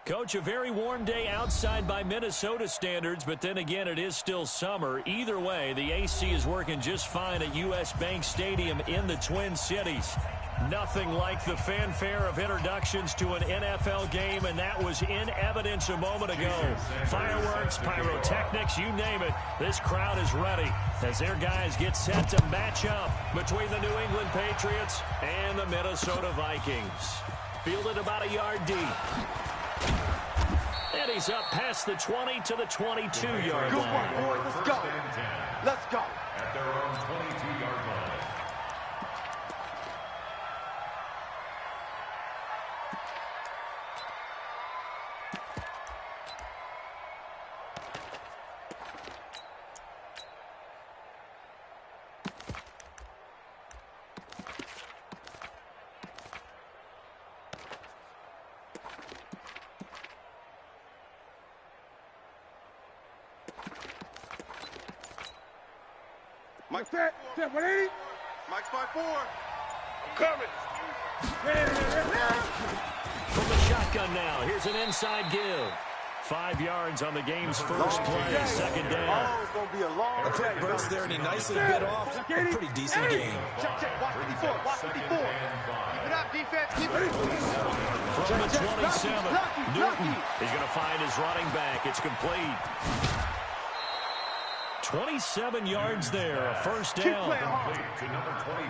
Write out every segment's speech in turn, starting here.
Coach, a very warm day outside by Minnesota standards, but then again, it is still summer. Either way, the AC is working just fine at U.S. Bank Stadium in the Twin Cities. Nothing like the fanfare of introductions to an NFL game, and that was in evidence a moment ago. Fireworks, pyrotechnics, you name it. This crowd is ready as their guys get set to match up between the New England Patriots and the Minnesota Vikings. Fielded about a yard deep. And he's up past the 20 to the 22-yard line. Good one, boy. Let's go. Let's go. At their own 22-yard line. Mike, set, 180. Mike's by 4. I'm coming. From the shotgun now, here's an inside give. 5 yards on the game's first play, second down. Oh, it's going to be a long A quick burst there, and he nicely bit off a pretty decent game. Check, watch 54, watch 54. Keep it up, defense, keep it up. From the 27, Newton is going to find his running back. It's complete. 27 yards there, a first down.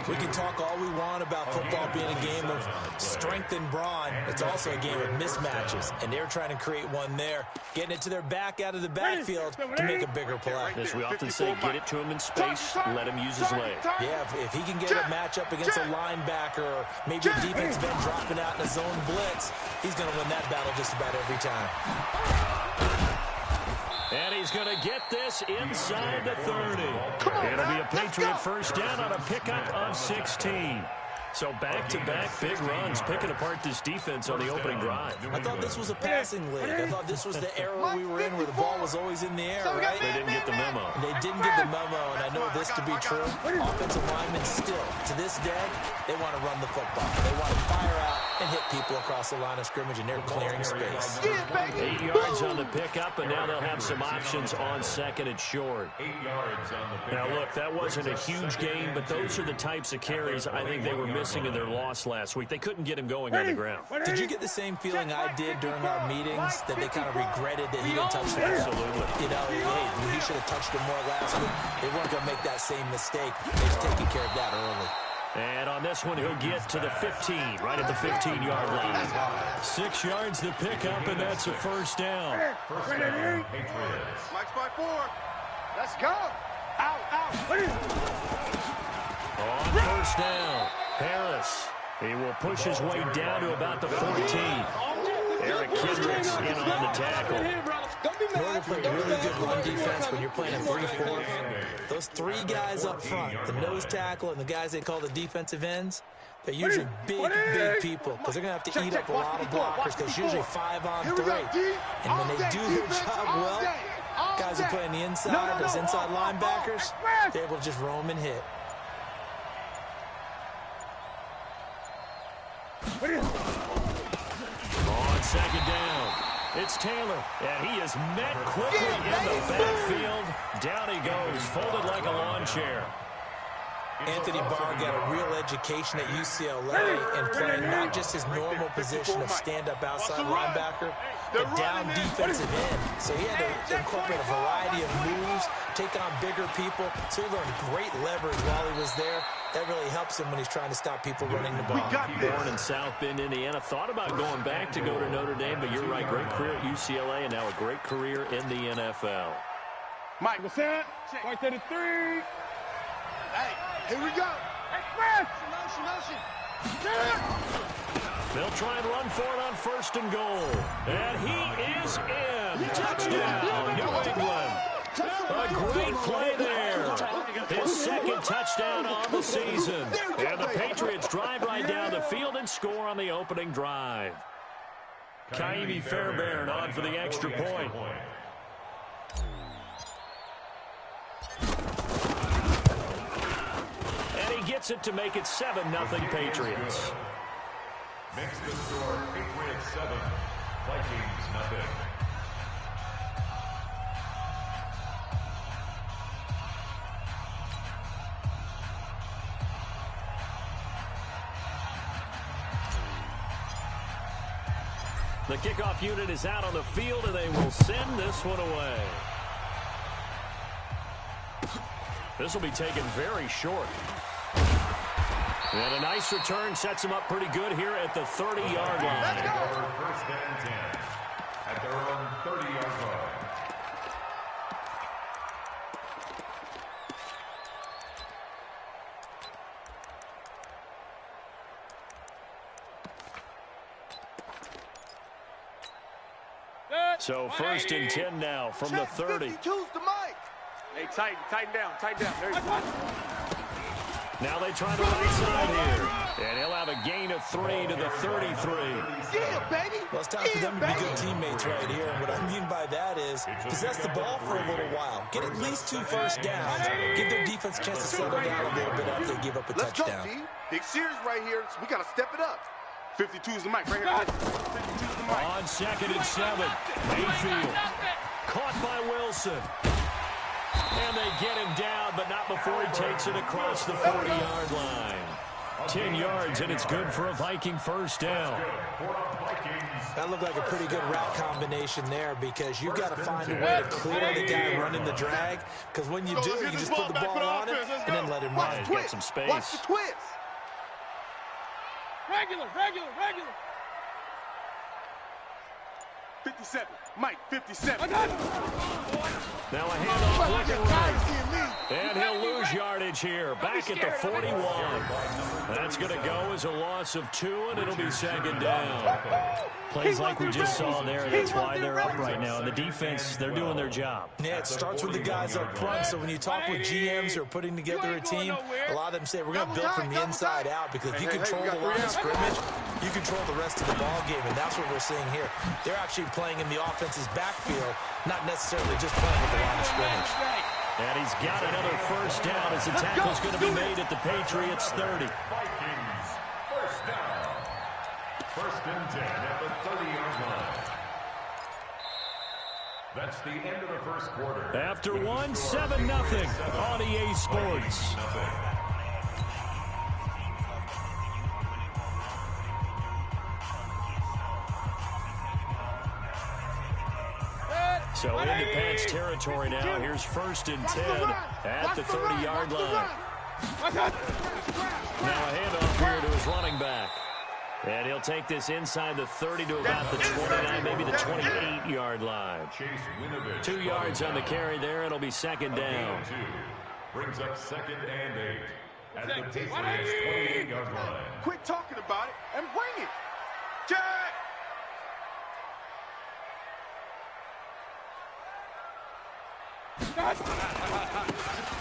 We can talk all we want about football being a game of strength and brawn. It's also a game of mismatches, and they're trying to create one there, getting it to their back out of the backfield to make a bigger play. As we often say, get it to him in space, let him use his leg. Yeah, if he can get a matchup against a linebacker or maybe a defensive end dropping out in a zone blitz, he's going to win that battle just about every time. And he's going to get this inside the 30. It'll be a Patriot first down on a pickup of 16. So back-to-back big runs, picking apart this defense on the opening drive. I thought this was a passing league. I thought this was the era we were in where the ball was always in the air, right? They didn't get the memo. They didn't get the memo, and I know this to be true. Offensive linemen still, to this day, they want to run the football. They want to fire out and hit people across the line of scrimmage, and they're clearing space. 8 yards on the pickup, and now they'll have some options on second and short. 8 yards on the pickup. Now, look, that wasn't a huge game, but those are the types of carries I think they were missing in their loss last week. They couldn't get him going on the ground. Did you get the same feeling I did during our meetings, that they kind of regretted that he didn't touch the ball? Absolutely. You know, hey, he should have touched him more last week. They weren't going to make that same mistake. They've taken care of that early. And on this one, he'll get to the 15, right at the 15-yard line. 6 yards the pickup, and that's a first down. First down, Patriots. Mike's by 4. Let's go. Out. On first down, Harris. He will push his way down to about the 14. Eric Kendricks in on the tackle. In order to play really good run defense when you're playing a 3-4, those 3 guys up front, the nose tackle and the guys they call the defensive ends, they're usually big people because they're going to have to eat up a lot of blockers because it's usually 5-on-3. And when they do their job well, guys who play on the inside, those inside linebackers, they're able to just roam and hit. On second down, it's Taylor, and he is met quickly in the backfield. Down he goes, folded like a lawn chair. Anthony Barr got a real education at UCLA and playing not just his normal position of stand-up outside linebacker, but down defensive end. So he had to incorporate a variety of moves, take on bigger people. So he learned great leverage while he was there. That really helps him when he's trying to stop people running the ball. Born in South Bend, Indiana. Thought about going back to go to Notre Dame, but you're right. Great career at UCLA and now a great career in the NFL. Mike, what's that? Right to the 3. Hey, here we go. Hey, motion. They'll try and run for it on first and goal. And he is in. Touchdown, New England. A great play there. His second touchdown on the season. And the Patriots drive right down the field and score on the opening drive. Kaimi Fairbairn on for the extra point. And he gets it to make it 7-0 Patriots. Makes the score Patriots 7, Vikings, nothing. The kickoff unit is out on the field, and they will send this one away. This will be taken very short. And a nice return sets him up pretty good here at the 30-yard line. First and 10 at their own 30-yard line. So first and 10 now from the 30. Hey, tighten down. There you go. Now they try the right side here. And he'll have a gain of 3 to the 33. Yeah, baby. Well, it's time for them to be good teammates right here. And what I mean by that is possess the ball for a little while. Get at least 2 first downs. Give their defense a chance to settle down a little bit after they give up a touchdown. Let's go, D. Big series right here, so we got to step it up. 52 is the mic right here. 52 is the mic. On 2nd and 7. Mayfield. Caught by Wilson. And they get him down, but not before he takes it across the 40-yard line. 10 yards, and it's good for a Viking first down. That looked like a pretty good route combination there because you've got to find a way to clear the guy running the drag. Because when you do, you can just put the ball on him and then let him run. Get some space. Watch the twist. Regular. 57. Mike, 57. Now a handoff looking right. And he'll lose yardage here. Back at the 41. That's going to go as a loss of 2, and it'll be 2nd down. Plays like we just saw there. That's why they're up right now. And the defense, they're doing their job. Yeah, it starts with the guys up front. So when you talk with GMs who are putting together a team, a lot of them say we're going to build from the inside out because if you control the line of scrimmage, you control the rest of the ball game, and that's what we're seeing here. They're actually playing in the offense's backfield, not necessarily just playing at the line of scrimmage. And he's got another first down as the tackle's going to be made at the Patriots 30. Vikings, first down. First and 10 at the 30-yard line. That's the end of the first quarter. After 1, 7-0 on EA Sports. So into Pat's territory now. Here's first and 10 at the 30-yard line. Now a handoff here to his running back. And he'll take this inside the 30 to about the 29, maybe the 28-yard line. 2 yards on the carry there. It'll be 2nd down. Brings up 2nd and 8 at the Patriots 28-yard line. Quit talking about it and bring it. Jack!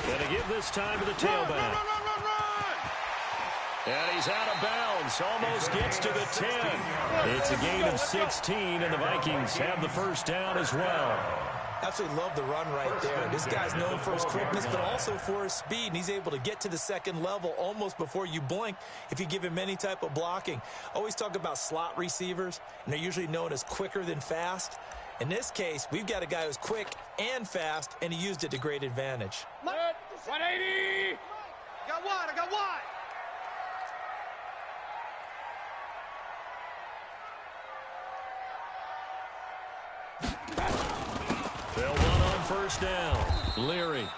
Gonna give this time to the tailback. And he's out of bounds. Almost gets to the 10. It's a gain of 16, and the Vikings have the first down as well. Absolutely love the run right there. This guy's known for his quickness, but also for his speed, and he's able to get to the 2nd level almost before you blink if you give him any type of blocking. Always talk about slot receivers, and they're usually known as quicker than fast. In this case, we've got a guy who's quick and fast, and he used it to great advantage. 180! I got wide. They'll run on first down. Leary.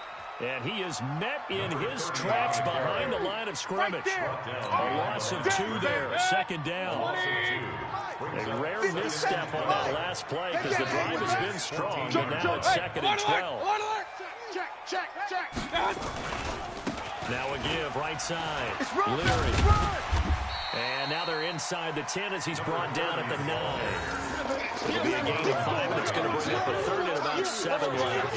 And he is met in his tracks behind the line of scrimmage. A loss of 2 there. 2nd down. A rare misstep on that last play because the drive has been strong, but now it's 2nd and 12. Check. Now a give right side. Leary. And now they're inside the 10 as he's brought down at the 9. It'll be a gain of 5, and it's going to bring up a 3rd and about 7 left.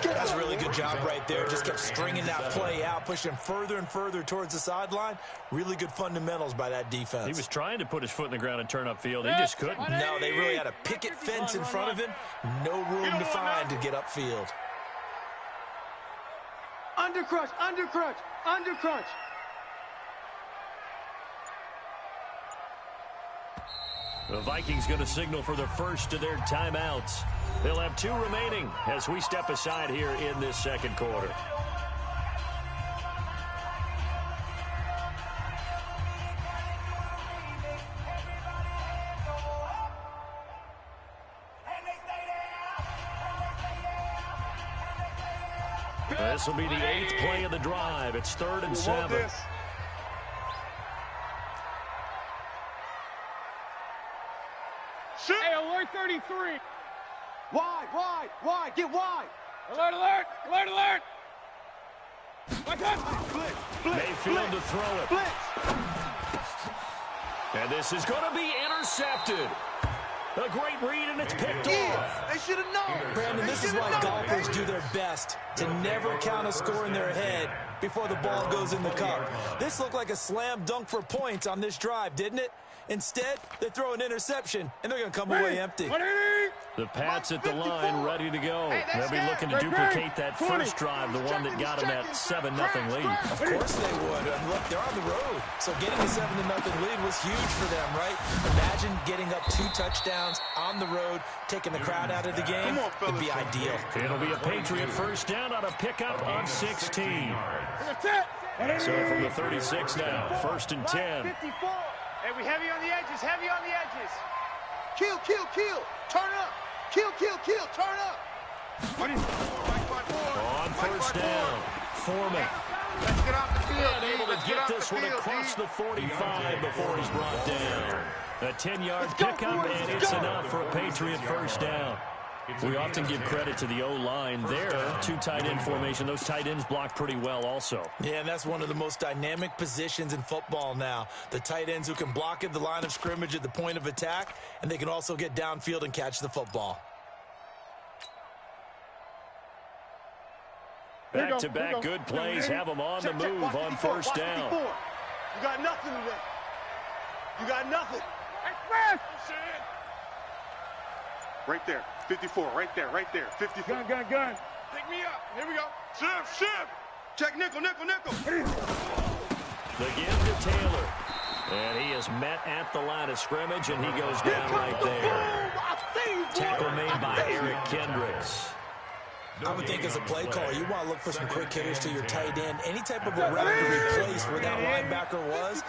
That's a really good job right there. Just kept stringing that play out, pushing him further and further towards the sideline. Really good fundamentals by that defense. He was trying to put his foot in the ground and turn upfield. He just couldn't. No, they really had a picket fence in front of him. No room to find to get upfield. Undercrunch. The Vikings going to signal for the first of their timeouts. They'll have 2 remaining as we step aside here in this second quarter. This will be the 8th play of the drive. It's 3rd and 7. Hey, alert 33. Wide, get wide. Alert. Watch out. Mayfield to throw it. Blitz. And this is going to be intercepted. A great read, and it's picked off. They should have known. Brandon, this is why golfers do their best to never count a score in their head before the ball goes in the cup. This looked like a slam dunk for points on this drive, didn't it? Instead, they throw an interception, and they're going to come away empty. The Pats at the line, ready to go. They'll be looking to duplicate that first drive, the one that got them that 7-0 lead. Of course they would. And look, they're on the road. So getting a 7-0 lead was huge for them, right? Imagine getting up 2 touchdowns on the road, taking the crowd out of the game. It'd be ideal. It'll be a Patriot first down on a pickup of 16. So from the 36 now, 1st and 10. Hey, we heavy on the edges. Kill. Turn up. Kill. Turn up. On first down, Foreman. Let's get off the field. And able to get this one across the 45 before he's brought down. A 10-yard pickup, and it's enough for a Patriot first down. We often give credit to the O-line there. 2 tight end formation. Those tight ends block pretty well also. Yeah, and that's one of the most dynamic positions in football now. The tight ends who can block at the line of scrimmage at the point of attack, and they can also get downfield and catch the football. Back-to-back good plays have them on the move on first down. You got nothing today. You got nothing. Express. Right there. 54. Right there. 54. Gun. Pick me up. Here we go. Shift. Check nickel. The give to Taylor. And he is met at the line of scrimmage, and he goes down right there. Tackle made by Eric Kendricks. I would think as a play caller, you want to look for some quick hitters to your tight end. Any type of a route to replace where that linebacker was.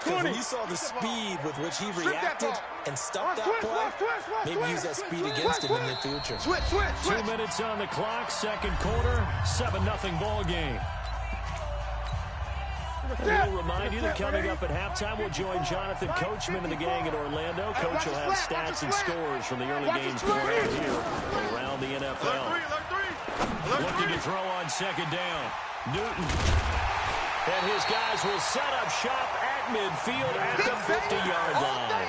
Because when you saw the speed with which he reacted and stopped that play, maybe use that speed against him in the future. Switch. 2 minutes on the clock, second quarter, 7-0 ball game. And we'll remind you that coming up at halftime, we'll join Jonathan Coachman and the gang in Orlando. Coach will have stats and scores from the early games going on here around the NFL. Looking to throw on second down. Newton. And his guys will set up shop at midfield at the 50-yard line.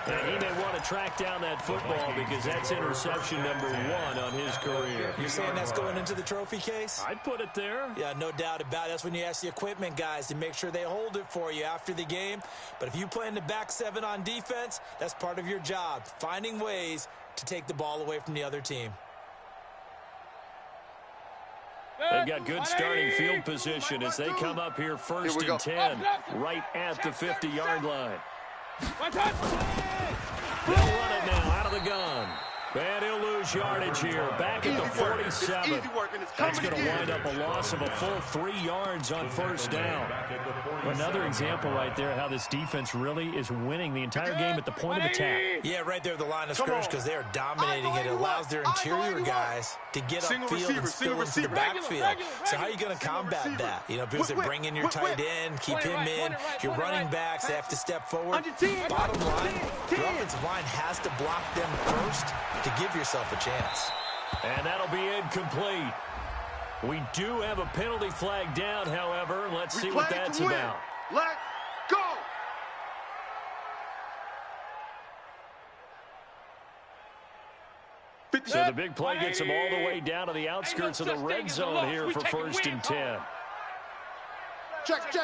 And he may want to track down that football because that's interception number 1 on his career. You're saying that's going into the trophy case? I'd put it there. Yeah, no doubt about it. That's when you ask the equipment guys to make sure they hold it for you after the game. But if you play in the back 7 on defense, that's part of your job, finding ways to take the ball away from the other team. They've got good starting field position as they come up here 1st and 10, right at the 50-yard line. They'll run it now out of the gun. And he'll lose yardage here. Back at the 47. That's going to wind up a loss of a full 3 yards on first down. Another example right there how this defense really is winning the entire game at the point of attack. Yeah, right there at the line of scrimmage because they are dominating it. It allows their interior guys to get upfield and spill into the backfield. So how are you going to combat that? You know, because they bring in your tight end, keep him in. Your running backs, they have to step forward. Bottom line, your offensive line has to block them first to give yourself a chance. And that'll be incomplete. We do have a penalty flag down, however. Let's see what that's about. Let's go. So the big play gets them all the way down to the outskirts of the red zone here for 1st and 10. Check.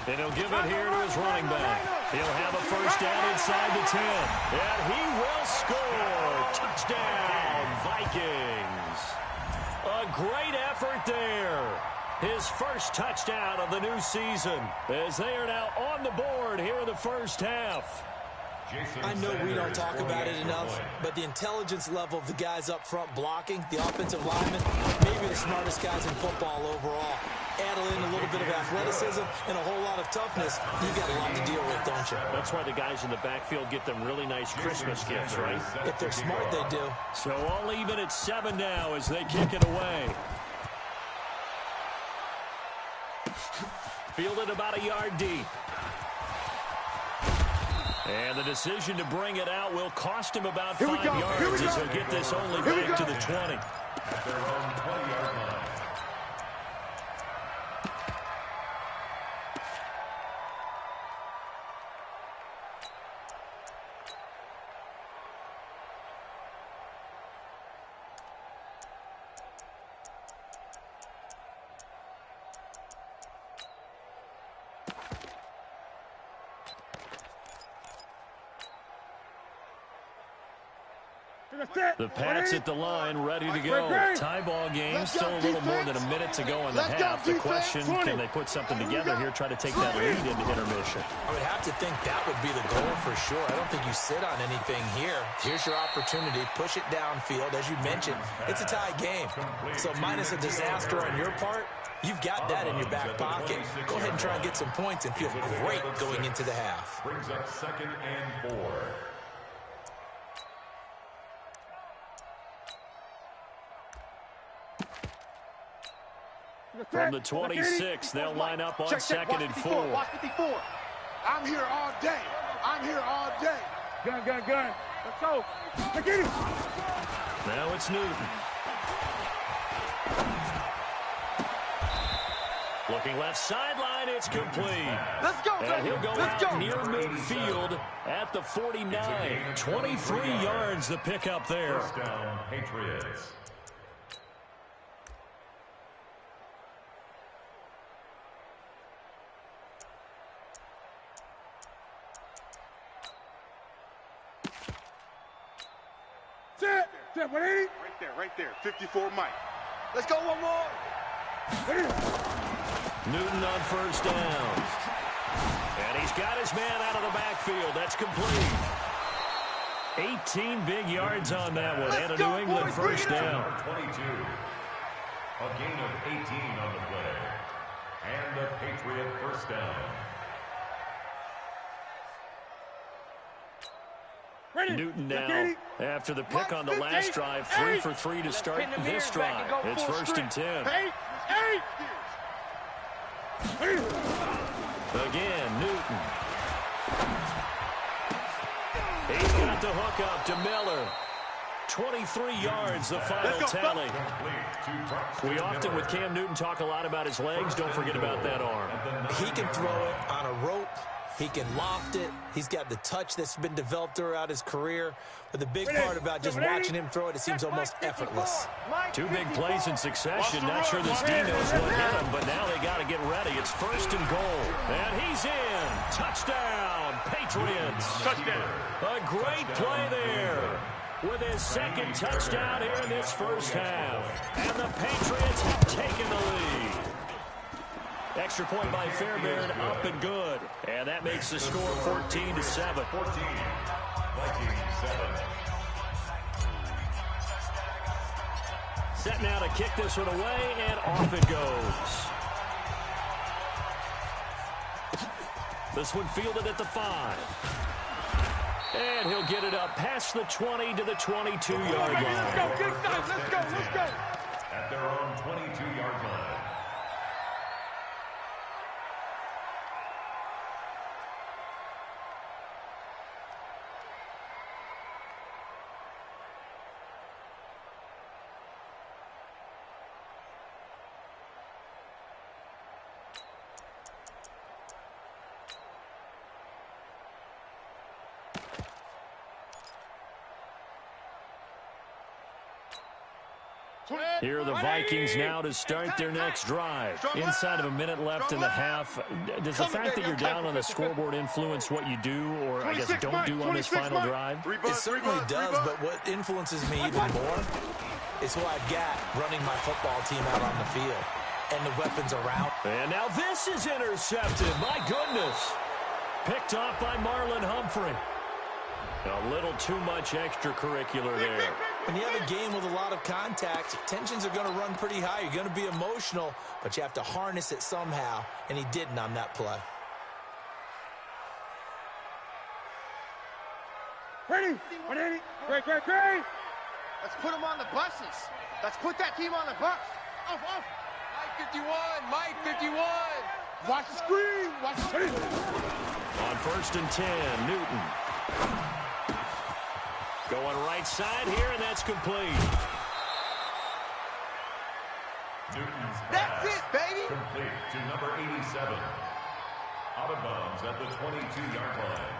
And he'll give it here to his running back. He'll have a first down inside the 10. And he will score. Touchdown, Vikings. A great effort there. His first touchdown of the new season, as they are now on the board here in the first half. I know we don't talk about it enough, but the intelligence level of the guys up front blocking, the offensive linemen, maybe the smartest guys in football overall. Add in a little bit of athleticism and a whole lot of toughness, you got a lot to deal with, don't you? That's why the guys in the backfield get them really nice Christmas gifts, right? If they're smart, they do. So all even at 7 now as they kick it away. Fielded about a yard deep. And the decision to bring it out will cost him about 5 yards as he'll get this only back to the 20. At their own 20-yard line. The Pats at the line, ready to go. Tie ball game, still a little more than a minute to go in the half. The question, can they put something together here, try to take that lead into intermission? I would have to think that would be the goal for sure. I don't think you sit on anything here. Here's your opportunity. Push it downfield. As you mentioned, it's a tie game. So minus a disaster on your part, you've got that in your back pocket. Go ahead and try and get some points and feel great going into the half. Brings up 2nd and 4. From the 26, they'll line up on 2nd and 4. Watch 54. I'm here all day. I'm here all day. Gun. Let's go. Get it. Now it's Newton. Looking left sideline, it's complete. Let's go, and he'll go out near midfield at the 49. 23 yards the pickup there. First down, Patriots. Right there. 54 Mike. Let's go one more. Newton on first down. And he's got his man out of the backfield. That's complete. 18 big yards on that one. And a New England first down. 22. A gain of 18 on the play. And a Patriot first down. Newton now, after the pick on the last drive, 3 for 3 to start this drive. It's 1st and 10. Again, Newton. He's got the hook up to Miller. 23 yards, the final tally. We often, with Cam Newton, talk a lot about his legs. Don't forget about that arm. He can throw it on a rope. He can loft it. He's got the touch that's been developed throughout his career. But the big part about just watching him throw it, it seems almost effortless. 2 big plays in succession. Not sure this D knows what hit him, but now they got to get ready. It's 1st and goal. And he's in. Touchdown, Patriots. Touchdown. A great play there with his 2nd touchdown here in this first half. And the Patriots have taken the lead. Extra point by Fairbairn, up and good. And that makes the score 14-7. 14. Vikings 7. Set now to kick this one away, and off it goes. This one fielded at the 5. And he'll get it up past the 20 to the 22-yard line. Let's go. At their own 22-yard line. Here are the Vikings now to start their next drive. Inside of a minute left in the half. Does the fact that you're down on the scoreboard influence what you do, or I guess don't do on this final drive? It certainly does, but what influences me even more is who I've got running my football team out on the field. and the weapons around. And now this is intercepted. My goodness. Picked off by Marlon Humphrey. A little too much extracurricular there. When you have a game with a lot of contact, tensions are going to run pretty high. You're going to be emotional, but you have to harness it somehow, and he didn't on that play. Ready? Great. Let's put them on the buses. Let's put that team on the bus. Off. Mike 51. Watch the screen. Watch the screen. On 1st and 10, Newton. Going right side here, and that's complete. Newton's That's pass it, baby. complete to number 87. Out of bounds at the 22-yard line.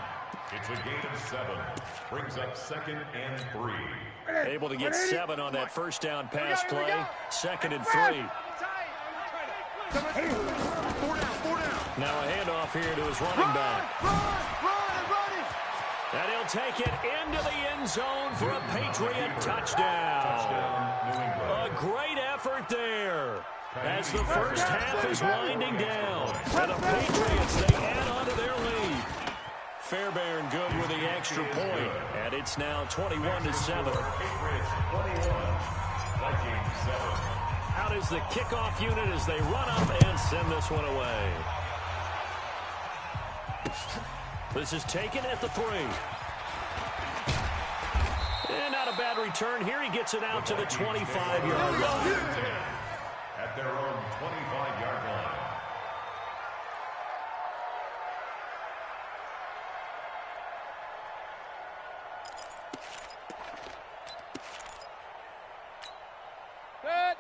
It's a gain of 7. Brings up 2nd and 3. Able to get 7 on that first down pass play. 2nd and 3. 4 down. Now a handoff here to his running back. Run. And he'll take it into the end zone for a Patriot touchdown. Touchdown, New England. A great effort there. As the first half is winding down. And the Patriots, they add on to their lead. Fairbairn good with the extra point. And it's now 21-7. Patriots 21. Vikings 7. Out is the kickoff unit as they run up and send this one away. This is taken at the 3. And not a bad return here. He gets it out to the 25-yard line. At their own 25-yard line.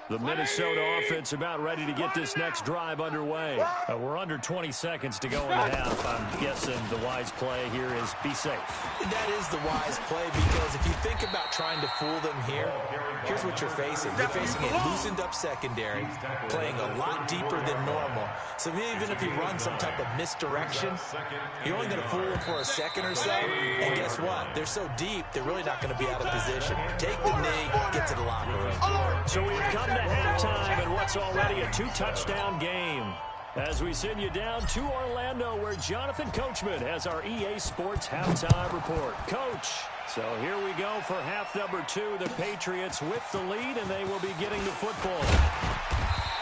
The Minnesota offense about ready to get this next drive underway. We're under 20 seconds to go in the half. I'm guessing the wise play here is be safe. That is the wise play, because if you think about trying to fool them here, here's what you're facing. You're facing a loosened-up secondary, playing a lot deeper than normal. So even if you run some type of misdirection, you're only going to fool them for a second or so. And guess what? They're so deep, they're really not going to be out of position. Take the knee, get to the locker room. So we've come to halftime in what's already a 2-touchdown game. As we send you down to Orlando, where Jonathan Coachman has our EA Sports halftime report. Coach, so here we go for half number 2. The Patriots with the lead, and they will be getting the football.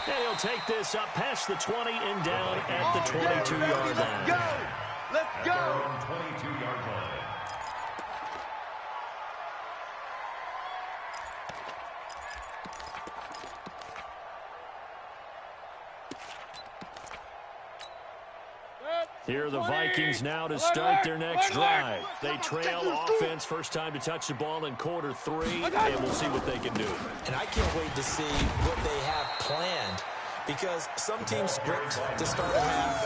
And he'll take this up past the 20 and down at the 22-yard line. Let's go. 22-yard line. Here are the Vikings now to start their next drive. They trail offense, first time to touch the ball in quarter 3, and we'll see what they can do. And I can't wait to see what they have planned, because some teams script to start a half.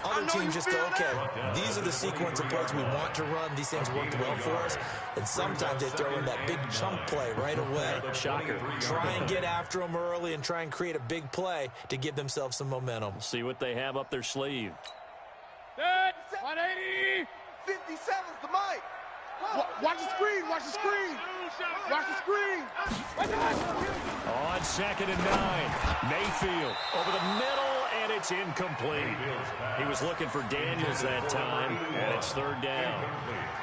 Other teams just go, okay, these are the sequence of plays we want to run. These things worked well for us. And sometimes they throw in that big chunk play right away. Shocker. Try and get after them early and try and create a big play to give themselves some momentum. See what they have up their sleeve. 180. 57's the mic. Watch the screen. Watch the screen. On 2nd and 9, Mayfield over the middle, and it's incomplete. He was looking for Daniels that time, and it's 3rd down.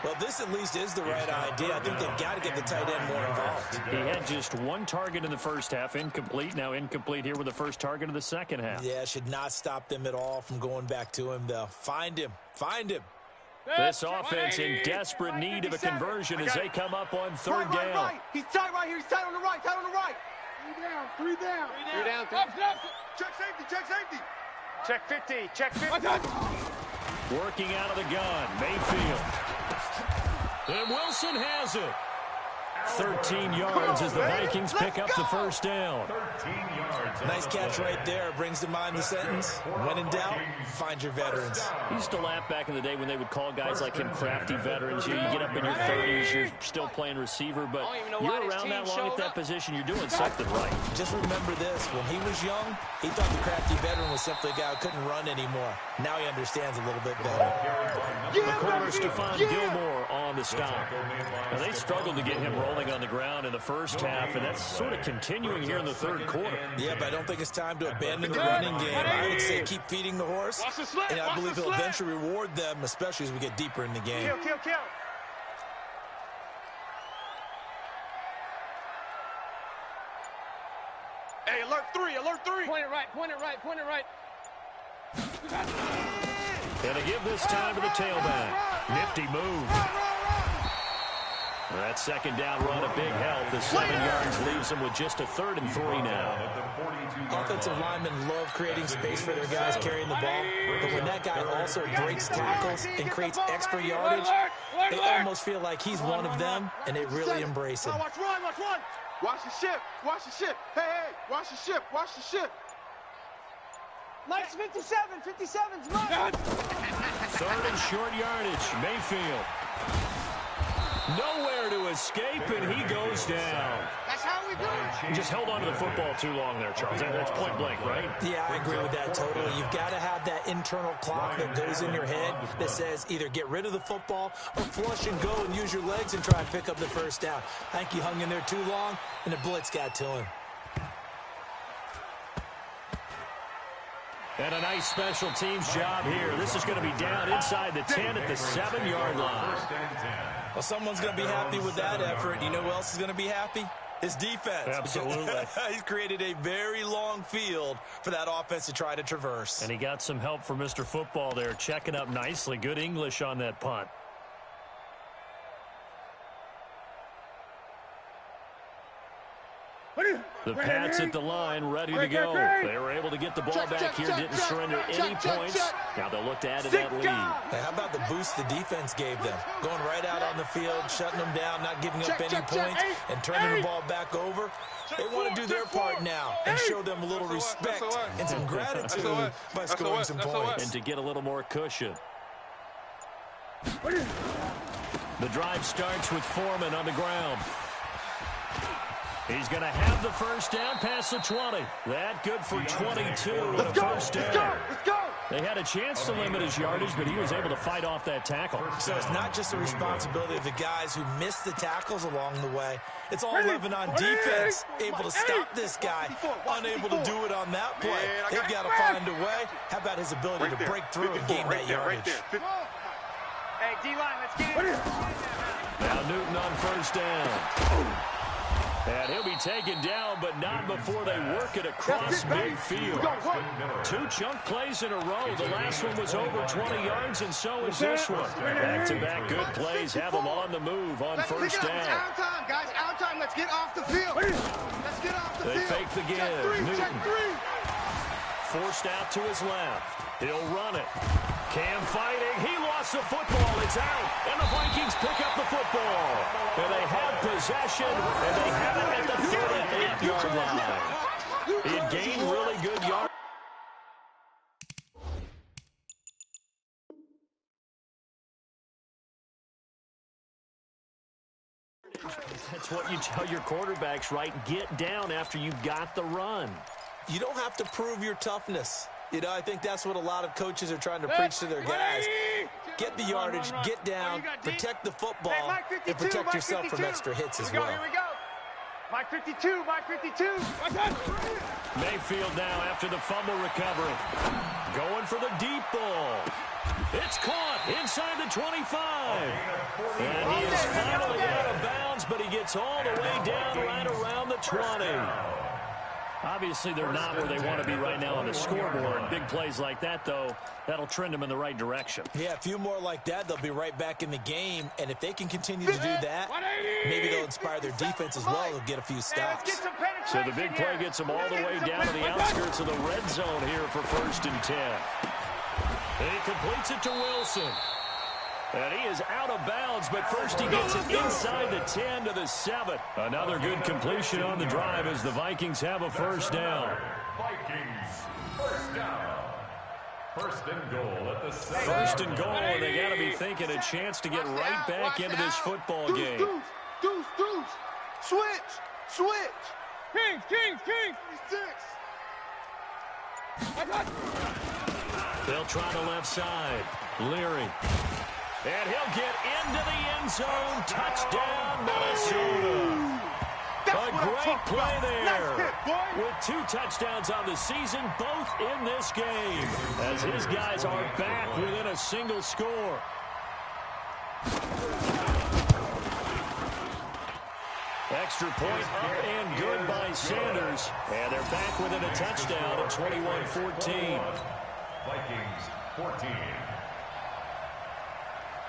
Well, this at least is the right idea. I think they've got to get the tight end more involved. He had just 1 target in the first half, incomplete. Now incomplete here with the first target of the second half. Yeah, should not stop them at all from going back to him, though. Find him. This offense in desperate need of a conversion as they come up on 3rd down. Right. He's tight right here. He's tight on the right. 3 down. Check safety. Check 50. Working out of the gun, Mayfield. And Wilson has it. 13 yards as the Vikings pick up the first down. 13 yards. Nice catch right there. Brings to mind the sentence, when in doubt, find your veterans. I used to laugh back in the day when they would call guys like him crafty veterans. You get up in your 30s, you're still playing receiver, but you're around that long at that position, you're doing something right. Just remember this. When he was young, he thought the crafty veteran was simply a guy who couldn't run anymore. Now he understands a little bit better. The corner, Stephon Gilmore on the stop. Now, they struggled to get him rolling rolling on the ground in the first half, and that's sort of continuing here in the third quarter. Yeah, but I don't think it's time to abandon the running game. I would say keep feeding the horse, and I believe he'll eventually reward them, especially as we get deeper in the game. Kill. Hey, alert three. Point it right. And they give this time to the tailback. Nifty move. That second down run a big help. The 7 yards leaves them with just a 3rd and 3 now. Offensive linemen love creating space for their guys carrying the ball, but when that guy also breaks tackles and creates extra yardage, they almost feel like he's one of them, and they really embrace him. Watch one. Watch the ship. Hey, watch the ship. Mike's 57's mine. 3rd and short yardage. Mayfield. Nowhere to escape, and he goes down. That's how we do it. He just held on to the football too long there, Charles. That's point blank, right? Yeah, I agree with that totally. You've got to have that internal clock that goes in your head that says either get rid of the football or flush and go and use your legs and try and pick up the first down. I think he hung in there too long, and the blitz got to him. And a nice special teams job here. This is going to be down inside the 10 at the 7-yard line. Well, someone's going to be happy with that effort. You know who else is going to be happy? His defense. Absolutely. He's created a very long field for that offense to try to traverse. And he got some help from Mr. Football there, checking up nicely. Good English on that punt. The Pats at the line, ready to go. They were able to get the ball back here, didn't surrender any points. Now they'll look to add to that lead. Hey, how about the boost the defense gave them? Going right out on the field, shutting them down, not giving up any points, and turning the ball back over. They want to do their part now and show them a little respect and some gratitude by scoring some points. And to get a little more cushion. The drive starts with Foreman on the ground. He's going to have the first down past the 20. That good for 22 and a first down. Let's go. They had a chance to limit his yardage, but he was able to fight off that tackle. So it's not just the responsibility of the guys who missed the tackles along the way. It's all living on defense, able to stop this guy, unable to do it on that play. They've got to find a way. How about his ability to break through and gain that yardage? Hey, D-line, let's get it. Now Newton on first down. And he'll be taken down, but not before they work it across midfield. 2 chunk plays in a row. The last one was over 20 yards, and so is this one. Back-to-back good plays have them on the move on first down. Out time, guys. Out time. Let's get off the field. Let's get off the field. They fake the give. Newton forced out to his left. He'll run it. Cam fighting. He lost the football. It's out. And the Vikings pick up the football. And they have possession, and they have it at the 38-yard line. It gained really good yards. That's what you tell your quarterbacks, right? Get down after you got the run. You don't have to prove your toughness. You know, I think that's what a lot of coaches are trying to preach to their guys. Get the yardage, get down, protect the football, and protect yourself from extra hits as well. Here we go. Mike 52. Mayfield now after the fumble recovery. Going for the deep ball. It's caught inside the 25. And he is finally out of bounds, but he gets all the way down right around the 20. Obviously, they're not where they want to be right now on the scoreboard. Big plays like that, though, that'll trend them in the right direction. Yeah, a few more like that, they'll be right back in the game. And if they can continue to do that, maybe they'll inspire their defense as well. They'll get a few stops. So the big play gets them all the way down to the outskirts of the red zone here for 1st and 10. And he completes it to Wilson. And he is out of bounds, but first he gets it inside the 10 to the 7. Another good completion on the drive as the Vikings have a first down. Vikings, first down. 1st and goal at the 7. 1st and goal, and they got to be thinking a chance to get right back into this football game. Deuce. Switch. Kings. 26. They'll try the left side. Leary. And he'll get into the end zone. Touchdown, Minnesota. A great play there. With 2 touchdowns on the season, both in this game, as his guys are back within a single score. Extra point up and good by Sanders. And they're back within a touchdown at 21-14. Vikings 14.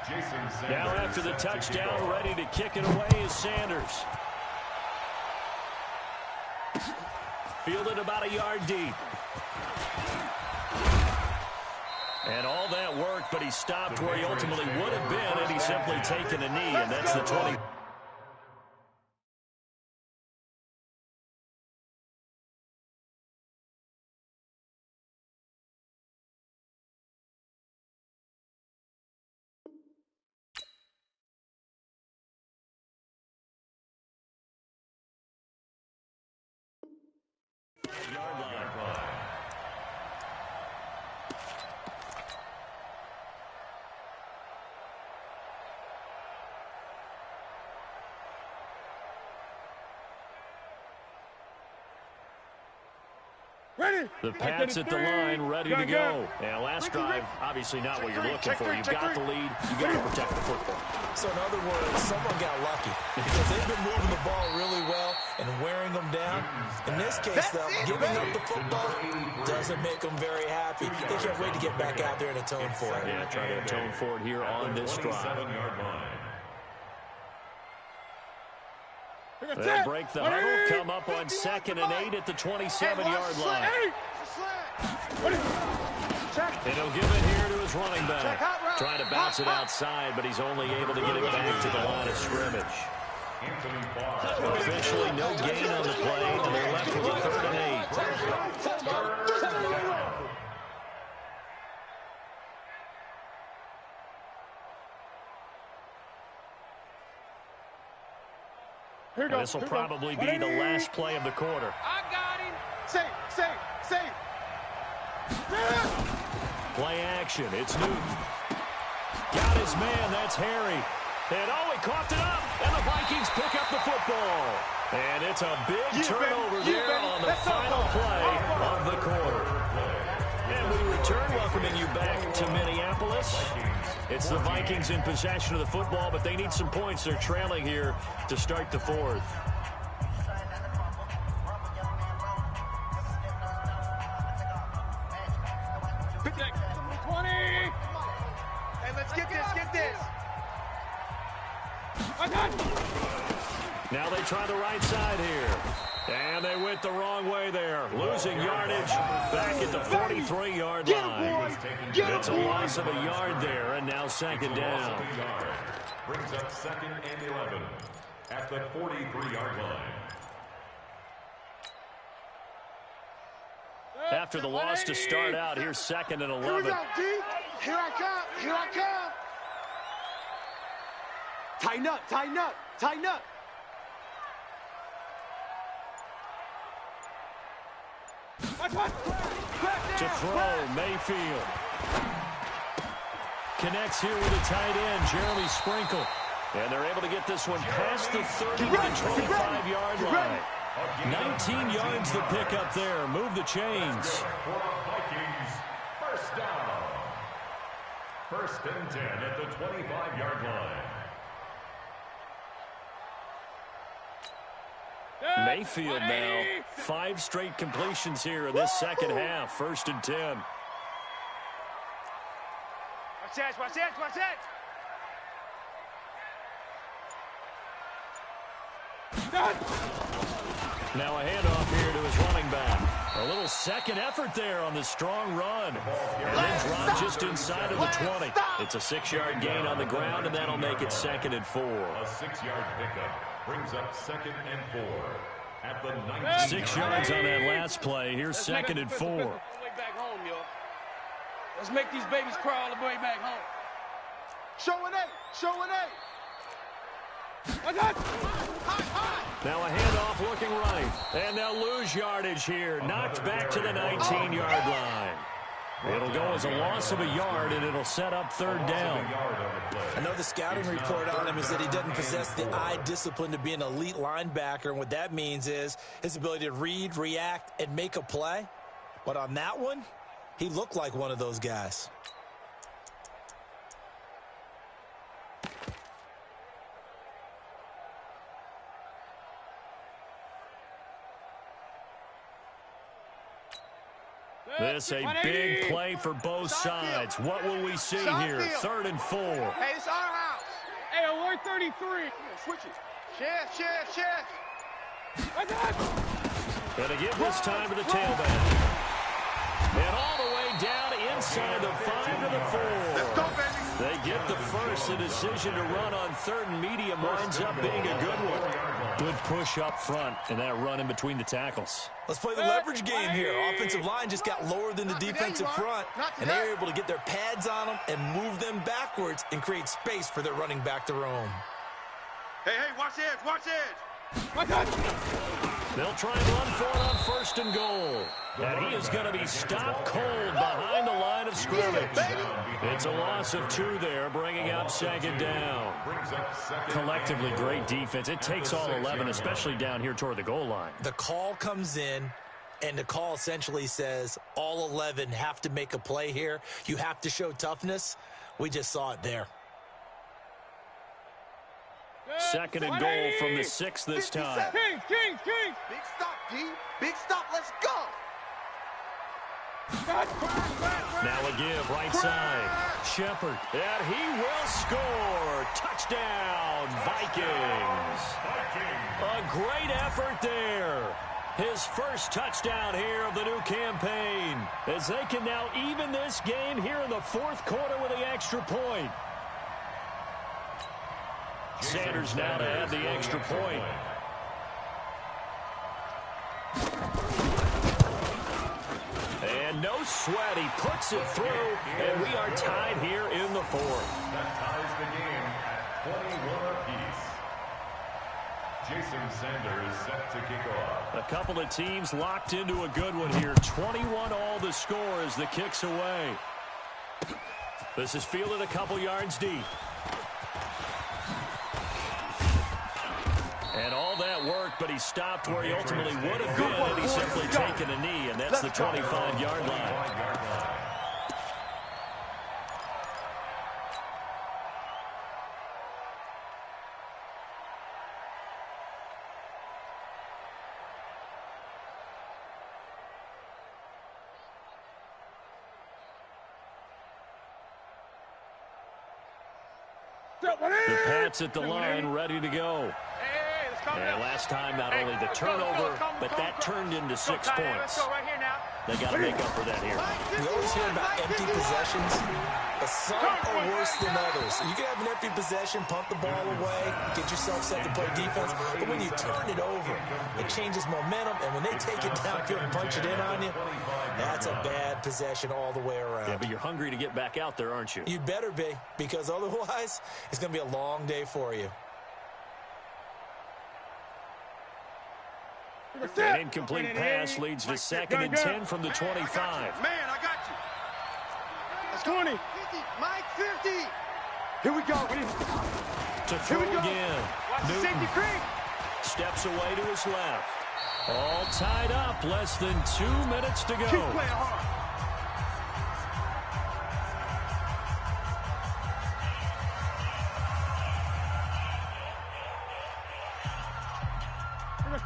Jason Sanders. Now after the touchdown, ready to kick it away is Sanders. Fielded about a yard deep. And all that work, but he stopped where he ultimately would have been had he simply taken a knee, and that's the 20. Yard line. Ready. The Pats at the line, ready to go. And last drive, obviously not what you're looking for. You've got the lead. You've got to protect the football. So in other words, someone got lucky because they've been moving the ball really well and wearing them down. In this case, though, giving up the football doesn't make them very happy. They can't wait to get back out there and atone for it. Yeah, try to atone for it here on this drive. 27-yard line. They'll break the huddle, come up on 2nd and 8 at the 27-yard line. And he'll give it here to his running back. Trying to bounce it outside, but he's only able to get it back to the line of scrimmage. Officially no gain on the play, and they're left with a 3rd and 8. This will probably be the last play of the quarter. I got him. Safe. Play action. It's Newton. Got his man. That's Harry. And he coughed it up. And the Vikings pick up the football. And it's a big turnover there on the final play of the quarter. And we return, welcoming you back to Minneapolis. It's the Vikings in possession of the football, but they need some points. They're trailing here to start the 4th. Hey, let's get this. Now they try the right side here. And they went the wrong way there. Losing yardage back at the 43-yard line. It's a loss of a yard there, and now 2nd down. Brings up 2nd and 11 at the 43-yard line. After the loss to start out, here's 2nd and 11. Here I come. Tighten up. To throw, Mayfield. Connects here with a tight end, Jeremy Sprinkle. And they're able to get this one past the 30 to the 25-yard line. 19 yards to pick up there. Move the chains. For the Vikings, 1st down. 1st and 10 at the 25-yard line. Mayfield now. 5 straight completions here in this second half. 1st and 10. Watch that. Now a handoff here to his running back. A little second effort there on the strong run. And then drop just inside of the 20. It's a 6-yard gain on the ground, and that'll make it 2nd and 4. A 6-yard pickup brings up 2nd and 4 at the 19. 6 yards on that last play. Here's 2nd and 4. Let's make these babies crawl all the way back home. Show an A. Now a handoff looking right. And they'll lose yardage here. Knocked back to the 19-yard line. It'll go as a loss of a yard, and it'll set up third down. I know the scouting report on him is that he doesn't possess the eye discipline to be an elite linebacker, and what that means is his ability to read, react, and make a play. But on that one, he looked like one of those guys. This a big play for both sides. What will we see here? 3rd and 4. Hey, it's our house. Hey, alert 33. Switch it. Chef. Gonna give this time to the tailback. And all the way down inside the 5 to the 4. Let's go, baby. They get the first. The decision to run on 3rd and medium winds up being a good one. Good push up front, and that run in between the tackles. Let's play the leverage game here. Offensive line just got lower than the defensive front, and they're able to get their pads on them and move them backwards and create space for their running back to roam. Hey, watch edge. They'll try and run for it on 1st and goal. And he is going to be stopped cold behind the line of scrimmage. It's a loss of 2 there, bringing up 2nd down. Collectively, great defense. It takes all 11, especially down here toward the goal line. The call comes in, and the call essentially says all 11 have to make a play here. You have to show toughness. We just saw it there. 2nd and goal from the 6 this time. Kings. Big stop, D. Big stop. Let's go. Now a give, right side. Shepard, and he will score. Touchdown, Vikings. A great effort there. His first touchdown here of the new campaign, as they can now even this game here in the 4th quarter with the extra point. Sanders now to add the extra point. And no sweat, he puts it through, and we are tied here in the 4th. That ties the game at 21 apiece. Jason Sanders set to kick off. A couple of teams locked into a good one here. 21 all the score as the kick's away. This is fielded a couple yards deep. And all that worked, but he stopped where he ultimately would have been had he simply taken a knee, and that's the 25-yard line. The Pats at the line, ready to go. And last time, not only the turnover, but that turned into 6 points. They got to make up for that here. We always hear about empty possessions, but some are worse than others. You can have an empty possession, punt the ball away, get yourself set to play defense, but when you turn it over, it changes momentum, and when they take it downfield and punch it in on you, that's a bad possession all the way around. Yeah, but you're hungry to get back out there, aren't you? You'd better be, because otherwise, it's going to be a long day for you. An incomplete pass leads to 2nd and 10 from the 25. Man, I got you. That's 20. 50. Mike, 50. Here we go. To throw again. Watch the safety creep. Steps away to his left. All tied up. Less than 2 minutes to go. Keep playing hard.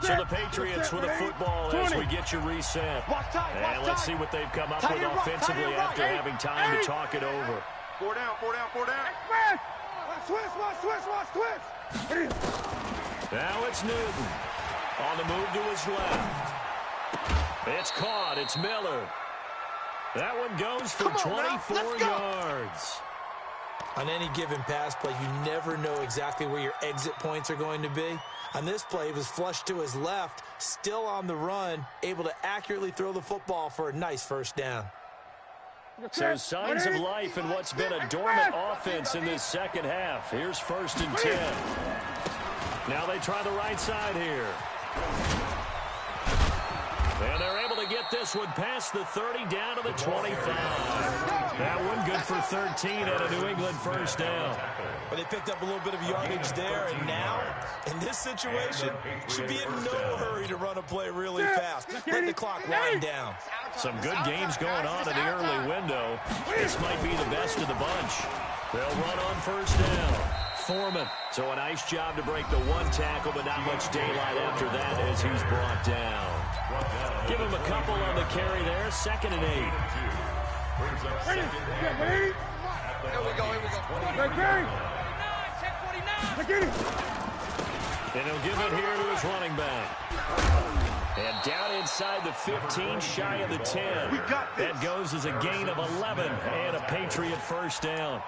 So the Patriots with a football as we get you reset. And let's see what they've come up with offensively after having time to talk it over. 4 down. Switch. Now it's Newton. On the move to his left. It's caught. It's Miller. That one goes for 24 yards. On any given pass play, you never know exactly where your exit points are going to be. On this play, he was flushed to his left, still on the run, able to accurately throw the football for a nice first down. So signs of life in what's been a dormant offense in this second half. Here's 1st and 10. Now they try the right side here. And they're able to get get this one past the 30 down to the 25. That one good for 13 and a New England first down. Well, they picked up a little bit of yardage there, and now, in this situation, should be in no hurry to run a play really fast. Let the clock wind down. Some good games going on in the early window. This might be the best of the bunch. They'll run on first down. Foreman. So a nice job to break the one tackle, but not much daylight after that as he's brought down. Give him a couple on the carry there. 2nd and 8. Ready? Yeah, ready? Here we go, here we go. Right, carry. And he'll give it here to his running back. And down inside the 15, shy of the 10. That goes as a gain of 11 and a Patriot first down.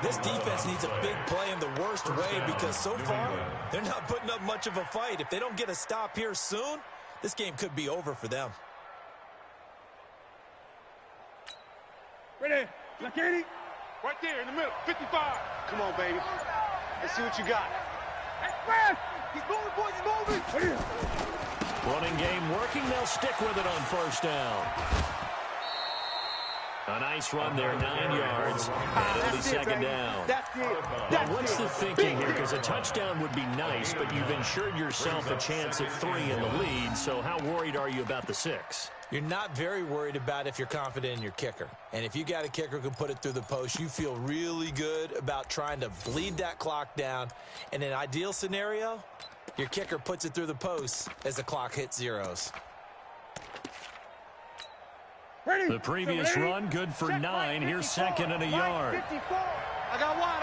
This defense needs a big play in the worst way because so far, they're not putting up much of a fight. If they don't get a stop here soon, this game could be over for them. Ready? Lakini. Right there in the middle. 55. Come on, baby. Let's see what you got. Express! He's moving, boys. He's moving. Running game working. They'll stick with it on first down. A nice run there, 9 yards, and it'll be 2nd down. That's it. Now, what's the thinking here? Because a touchdown would be nice, but you've ensured yourself a chance at 3 in the lead, so how worried are you about the 6? You're not very worried about if you're confident in your kicker. And if you got a kicker who can put it through the post, you feel really good about trying to bleed that clock down. In an ideal scenario, your kicker puts it through the post as the clock hits zeros. Ready? The previous run, good for 9. Here's 2nd and a yard. 54. I got wide.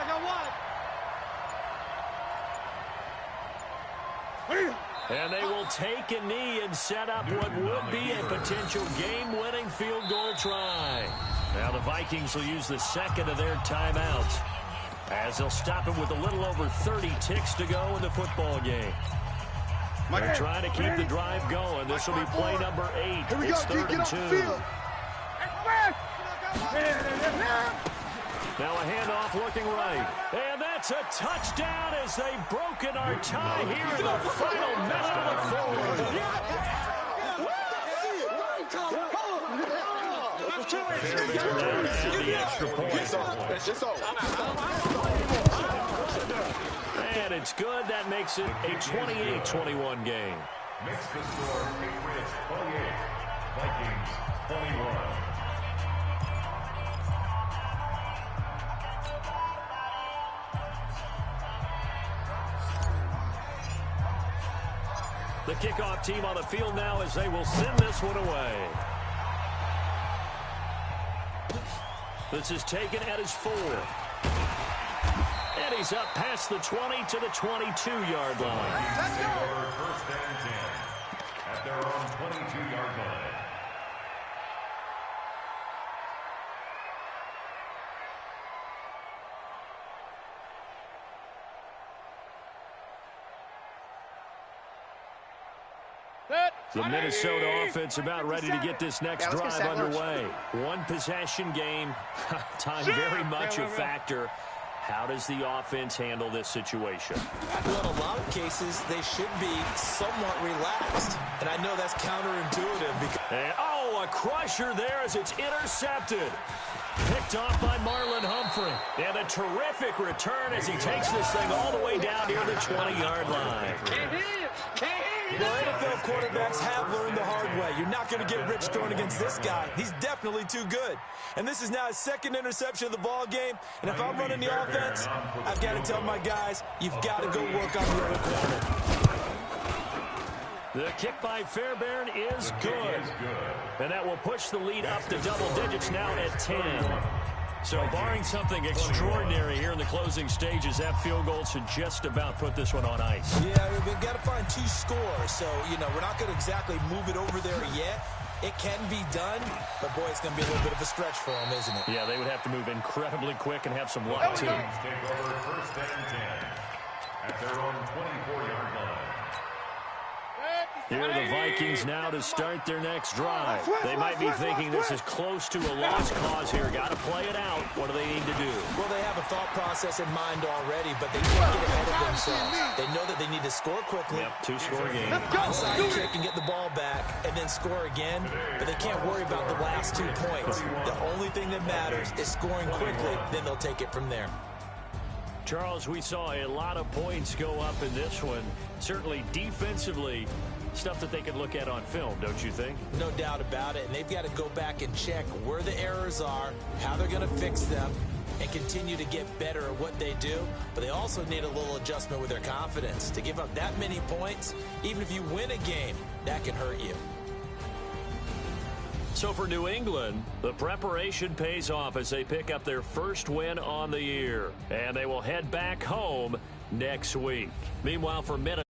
Ready? And they will take a knee and set up what would be a potential game-winning field goal try. Now the Vikings will use the 2nd of their timeouts as they'll stop it with a little over 30 ticks to go in the football game. They're trying to keep the drive going. This will be play number 8. It's 3rd and 2. Now a handoff looking right. And that's a touchdown as they've broken our tie here in the final minute of the fourth. The extra point. And it's good. That makes it a 28-21 game. Makes the score Patriots 28, Vikings 21. The kickoff team on the field now as they will send this one away. This is taken at his 4. And he's up past the 20 to the 22-yard line. Let's go. First and 10 at their own 22-yard line. The Minnesota offense about ready to get this next drive underway. One possession game. Time very much a factor. How does the offense handle this situation? Well, in a lot of cases, they should be somewhat relaxed. And I know that's counterintuitive because... And, a crusher there as it's intercepted. Picked off by Marlon Humphrey. And a terrific return as he takes this thing all the way down near the 20-yard line. Well, NFL quarterbacks have learned the hard way. You're not going to get rich throwing against this guy. He's definitely too good. And this is now his 2nd interception of the ball game. And if I'm running the offense, I've got to tell my guys, you've got to go work on the other corner. The kick by Fairbairn is good. And that will push the lead up to double digits now at 10. So barring something extraordinary here in the closing stages, that field goal should just about put this one on ice. Yeah, we've got to find 2 scores. So, we're not going to exactly move it over there yet. It can be done, but boy, it's going to be a little bit of a stretch for them, isn't it? Yeah, they would have to move incredibly quick and have some luck, too. Take over first and 10 at their own 24-yard line. Here are the Vikings now to start their next drive. They might be thinking this is close to a lost cause here. Got to play it out. What do they need to do? Well, they have a thought process in mind already, but they can't get ahead of themselves. They know that they need to score quickly. Yep, two-score game. Onside kick and get the ball back and then score again, but they can't worry about the last 2 points. The only thing that matters is scoring quickly, then they'll take it from there. Charles, we saw a lot of points go up in this one. Certainly defensively, stuff that they can look at on film, don't you think? No doubt about it, and they've got to go back and check where the errors are, how they're going to fix them, and continue to get better at what they do. But they also need a little adjustment with their confidence. To give up that many points, even if you win a game, that can hurt you. So for New England, the preparation pays off as they pick up their first win on the year. And they will head back home next week. Meanwhile, for Minnesota,